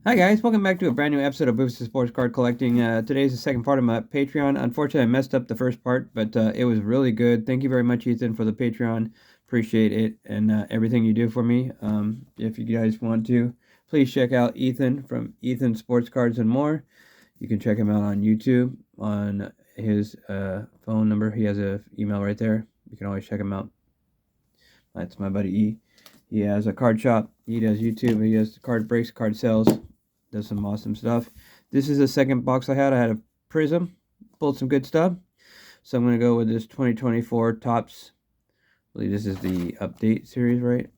Hi guys, welcome back to a brand new episode of Boosted Sports Card Collecting. Today's the second part of my Patreon. Unfortunately, I messed up the first part, but it was really good. Thank you very much, Ethan, for the Patreon. Appreciate it and everything you do for me. If you guys want to, please check out Ethan from Ethan Sports Cards and More. You can check him out on YouTube on his phone number. He has an email right there. You can always check him out. That's my buddy E. He has a card shop. He does YouTube. He does card breaks, card sales. Does some awesome stuff. This is the second box I had. I had a Prism. Pulled some good stuff. So I'm going to go with this 2024 Topps. I believe this is the update series, right?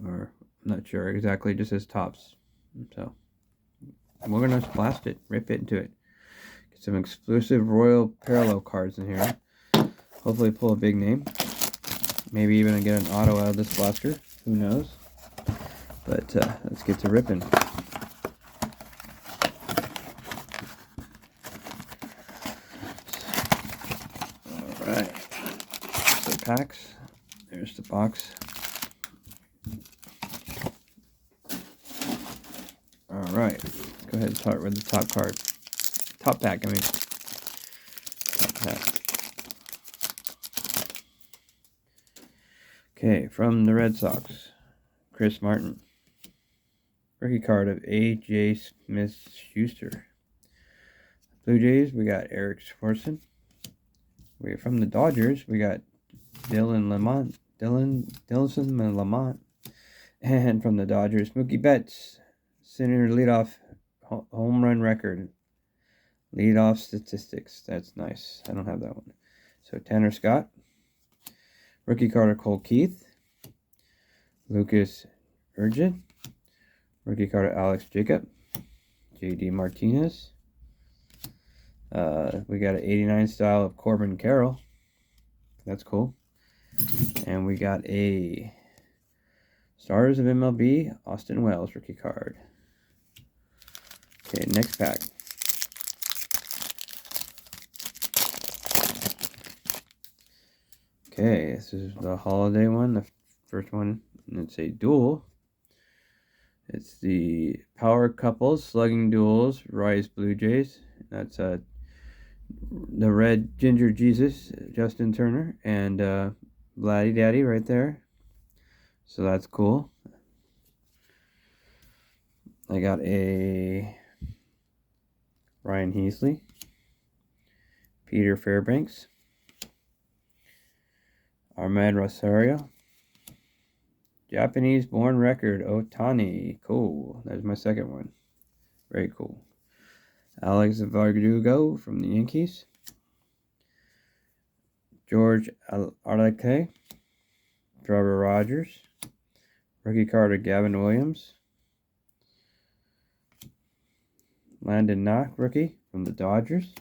Or I'm not sure exactly. It just says Topps. So we're going to blast it. Rip it into it. Get some exclusive Royal Parallel cards in here. Hopefully pull a big name. Maybe even get an auto out of this blaster. Who knows? But let's get to ripping. Alright. So packs. There's the box. Alright. Go ahead and start with the top card. Top pack, I mean. Top pack. Okay, from the Red Sox. Chris Martin. Rookie card of A.J. Smith-Schuster. Blue Jays, we got Eric Swarson. From the Dodgers, we got Dylan Lamont. And from the Dodgers, Mookie Betts. Center leadoff home run record. Leadoff statistics. That's nice. I don't have that one. So Tanner Scott. Rookie card of Cole Keith. Lucas Urgent. Rookie card of Alex Jacob. J.D. Martinez. We got an 89 style of Corbin Carroll. That's cool. And we got a Stars of MLB Austin Wells rookie card. Okay, next pack. Okay, this is the holiday one. The first one, it's a duel. It's the Power Couples Slugging Duels Rise Blue Jays. That's the Red Ginger Jesus, Justin Turner, and Vladdy Daddy right there. So that's cool. I got a Ryan Heasley, Peter Fairbanks, Ahmed Rosario, Japanese born record Otani. Cool. There's my second one. Very cool. Alex Verdugo from the Yankees. George Arleke. Trevor Rogers. Rookie card of Gavin Williams. Landon Knock, rookie from the Dodgers.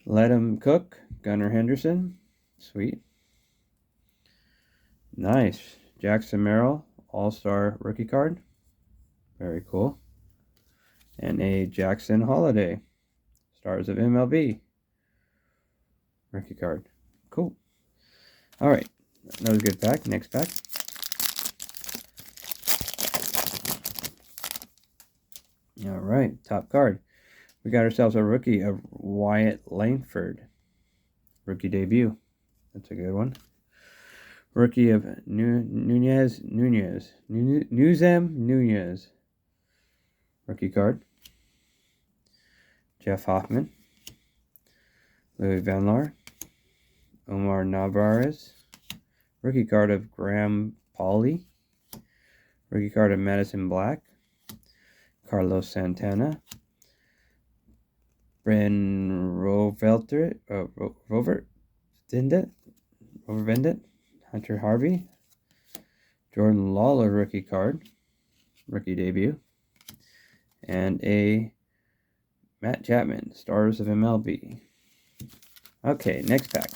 Let him cook. Gunnar Henderson. Sweet. Nice. Jackson Merrill, All-Star rookie card. Very cool. And a Jackson Holiday, Stars of MLB rookie card. Cool. All right. That was a good pack. Next pack. All right. Top card. We got ourselves a rookie of Wyatt Langford. Rookie debut. That's a good one. Rookie of Nunez. Rookie card. Jeff Hoffman. Louis Vanlar. Omar Narvaez. Rookie card of Graham Pauley. Rookie card of Madison Black. Carlos Santana. Bren Rover Vendit. Hunter Harvey. Jordan Lawler rookie card. Rookie debut. And a Matt Chapman, Stars of MLB. Okay, next pack.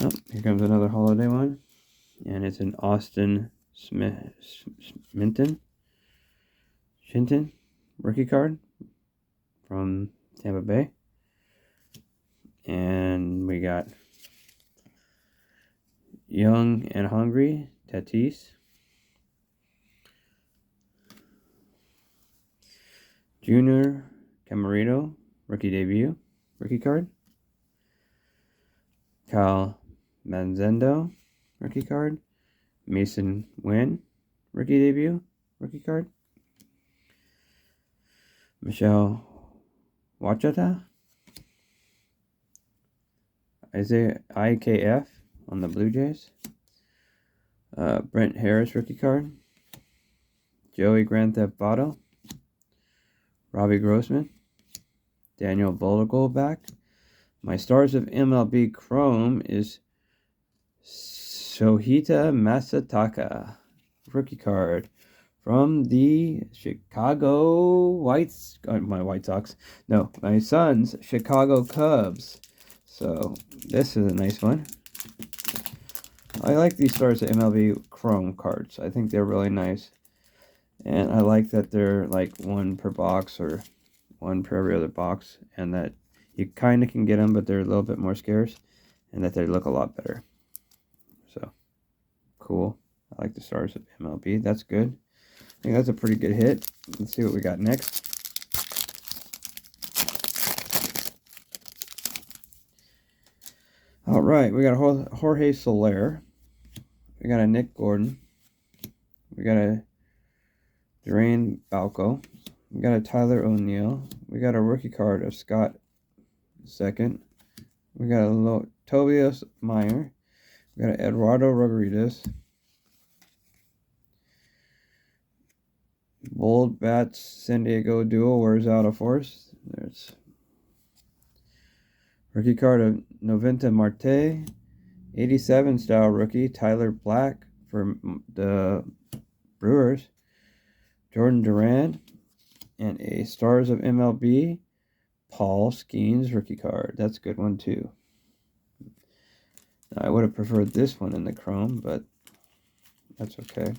Oh, here comes another holiday one. And it's an Austin Shinton rookie card from Tampa Bay. And we got Young and Hungry, Tatis. Junior Camarito, rookie debut, rookie card. Cal Manzendo, rookie card. Mason Wynn, rookie debut, rookie card. Michelle Wachata. Isaiah IKF on the Blue Jays. Brent Harris, rookie card. Joey Grand Theft Auto. Robbie Grossman. Daniel Bolligold back. My Stars of MLB Chrome is Shohita Masataka, rookie card from the Chicago Whites. My White Sox. No, my son's Chicago Cubs. So this is a nice one. I like these Stars of MLB Chrome cards. I think they're really nice. And I like that they're like one per box or one per every other box. And that you kind of can get them, but they're a little bit more scarce. And that they look a lot better. So, cool. I like the Stars of MLB. That's good. I think that's a pretty good hit. Let's see what we got next. All right. We got a Jorge Soler. We got a Nick Gordon. We got a Durain Balco. We got a Tyler O'Neill. We got a rookie card of Scott II. We got a Tobias Meyer. We got an Eduardo Rodriguez. Bold Bats San Diego duo wears out of force. There's rookie card of Noventa Marte. 87 style rookie Tyler Black for the Brewers. Jordan Duran. And a Stars of MLB Paul Skeens rookie card. That's a good one too. I would have preferred this one in the chrome, but that's okay.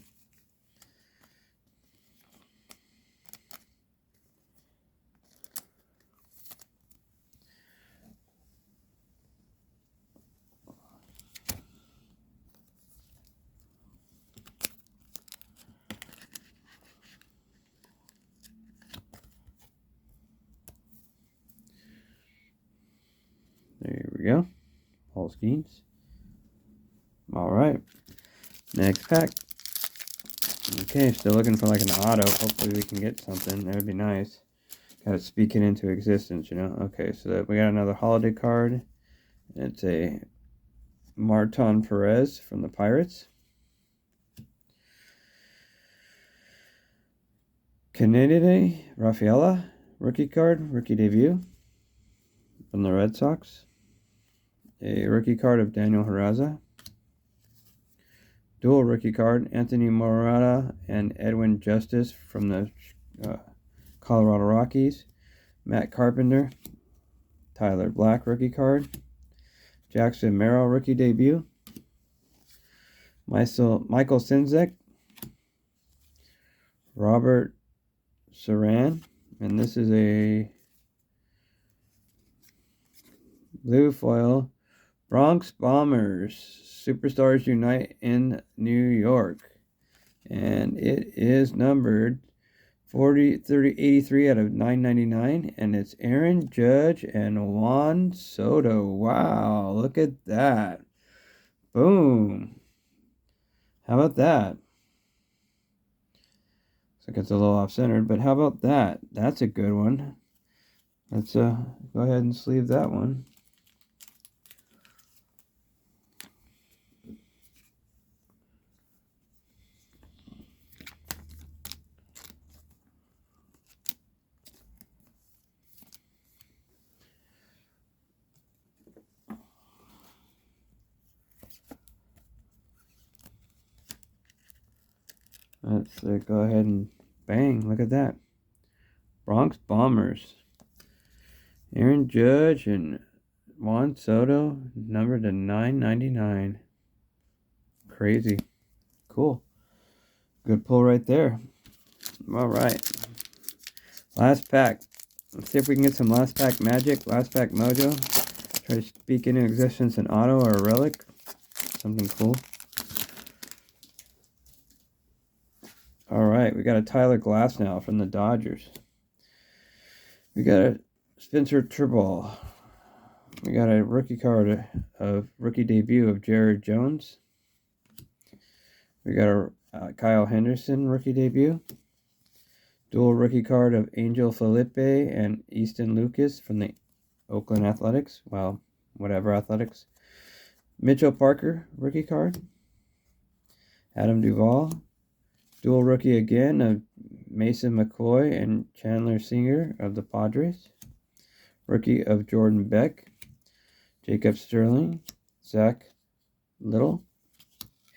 There we go. Paul Skeens. All right. Next pack. Okay, still looking for like an auto. Hopefully we can get something. That would be nice. Gotta speak it into existence, you know. Okay, so we got another holiday card. It's a Martin Perez from the Pirates. Kennedy Rafaela, rookie card, rookie debut from the Red Sox. A rookie card of Daniel Haraza. Dual rookie card, Anthony Morata and Edwin Justice from the Colorado Rockies. Matt Carpenter. Tyler Black rookie card. Jackson Merrill rookie debut. Michael Sinzek. Robert Saran. And this is a blue foil. Bronx Bombers. Superstars Unite in New York. And it is numbered 83 out of 999. And it's Aaron Judge and Juan Soto. Wow, look at that. Boom. How about that? Looks like it's a little off-centered, but how about that? That's a good one. Let's go ahead and sleeve that one. Let's go ahead and bang. Look at that. Bronx Bombers. Aaron Judge and Juan Soto, numbered to 999. Crazy. Cool. Good pull right there. All right. Last pack. Let's see if we can get some last pack magic, last pack mojo. Try to speak into existence an auto or a relic. something cool. All right, we got a Tyler Glasnow from the Dodgers. We got a Spencer Turnbull. We got a rookie card of rookie debut of Jared Jones. We got a Kyle Henderson rookie debut. Dual rookie card of Angel Felipe and Easton Lucas from the Oakland Athletics. Well, whatever Athletics. Mitchell Parker rookie card. Adam Duvall. Dual rookie again of Mason McCoy and Chandler Singer of the Padres. Rookie of Jordan Beck. Jacob Sterling. Zach Little.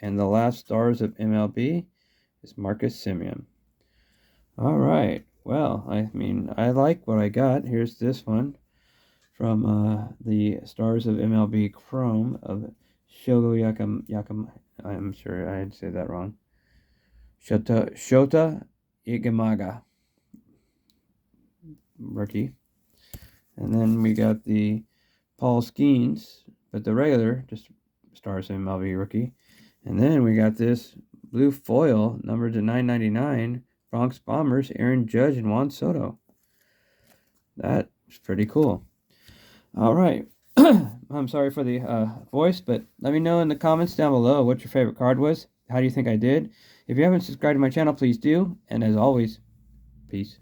And the last stars of MLB is Marcus Semien. All right. Well, I mean, I like what I got. Here's this one from the stars of MLB Chrome of Shogo Yakam. I'm sure I had said that wrong. Shota Igamaga, rookie. And then we got the Paul Skeens, but the regular, just stars of MLB rookie. And then we got this blue foil, numbered to 999, Bronx Bombers, Aaron Judge and Juan Soto. That's pretty cool. All right. I'm sorry for the voice, but let me know in the comments down below what your favorite card was. How do you think I did? If you haven't subscribed to my channel, please do. And as always, peace.